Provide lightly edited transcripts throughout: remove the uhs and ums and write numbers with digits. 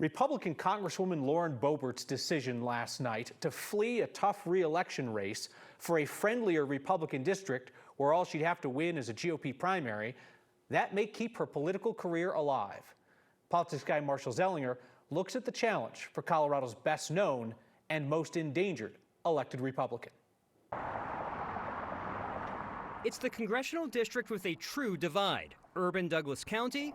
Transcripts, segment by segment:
Republican Congresswoman Lauren Boebert's decision last night to flee a tough re-election race for a friendlier Republican district where all she'd have to win is a GOP primary, that may keep her political career alive. Politics guy Marshall Zellinger looks at the challenge for Colorado's best known and most endangered elected Republican. It's the congressional district with a true divide: urban Douglas County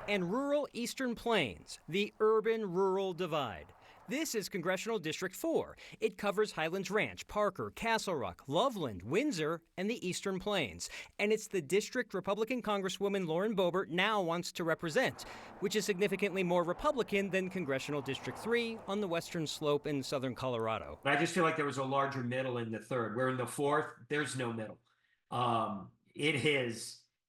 and rural Eastern Plains, the urban-rural divide. This is Congressional District 4. It covers Highlands Ranch, Parker, Castle Rock, Loveland, Windsor, and the Eastern Plains. And it's the district Republican Congresswoman Lauren Boebert now wants to represent, which is significantly more Republican than Congressional District 3 on the western slope in southern Colorado. I just feel like there was a larger middle in the third, where in the fourth, there's no middle.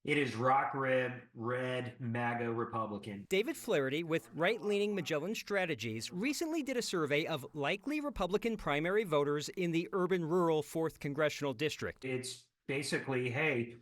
It is rock red MAGA Republican. David Flaherty with right-leaning Magellan Strategies recently did a survey of likely Republican primary voters in the urban-rural 4th Congressional District. It's basically, hey,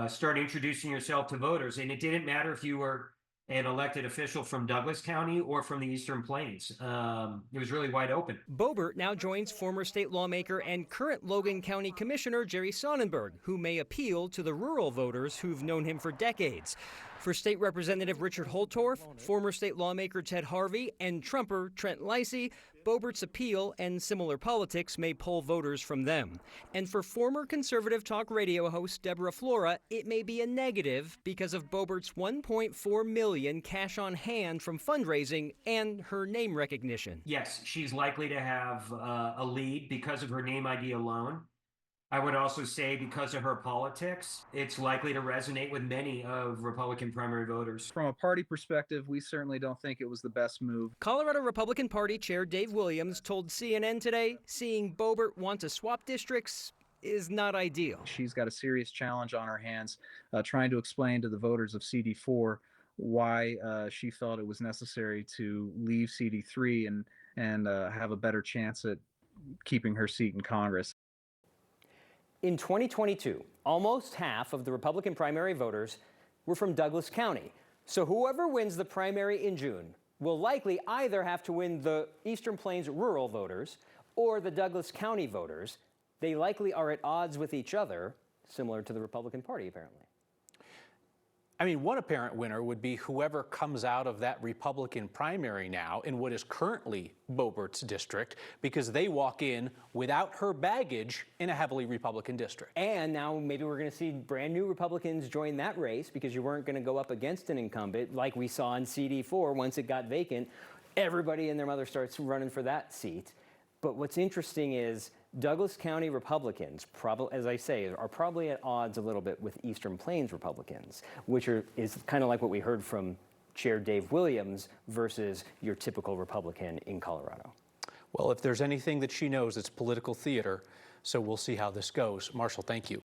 start introducing yourself to voters. And it didn't matter if you were an elected official from Douglas County or from the Eastern Plains. It was really wide open. Boebert now joins former state lawmaker and current Logan County Commissioner Jerry Sonnenberg, who may appeal to the rural voters who've known him for decades. For State Representative Richard Holtorf, former state lawmaker Ted Harvey, and Trumper Trent Lacey, Boebert's appeal and similar politics may pull voters from them. And for former conservative talk radio host Deborah Flora, it may be a negative because of Boebert's $1.4 million cash on hand from fundraising and her name recognition. Yes, she's likely to have a lead because of her name ID alone. I would also say because of her politics, it's likely to resonate with many of Republican primary voters. From a party perspective, we certainly don't think it was the best move. Colorado Republican Party Chair Dave Williams told CNN today seeing Boebert want to swap districts is not ideal. She's got a serious challenge on her hands trying to explain to the voters of CD4 why she felt it was necessary to leave CD3 and have a better chance at keeping her seat in Congress. In 2022, almost half of the Republican primary voters were from Douglas County. So whoever wins the primary in June will likely either have to win the Eastern Plains rural voters or the Douglas County voters. They likely are at odds with each other, similar to the Republican Party, apparently. I mean, one apparent winner would be whoever comes out of that Republican primary now in what is currently Boebert's district, because they walk in without her baggage in a heavily Republican district. And now maybe we're going to see brand new Republicans join that race because you weren't going to go up against an incumbent like we saw in CD4 once it got vacant. Everybody and their mother starts running for that seat. But what's interesting is Douglas County Republicans, as I say, are probably at odds a little bit with Eastern Plains Republicans, which is kind of like what we heard from Chair Dave Williams versus your typical Republican in Colorado. Well, if there's anything that she knows, it's political theater, so we'll see how this goes. Marshall, thank you.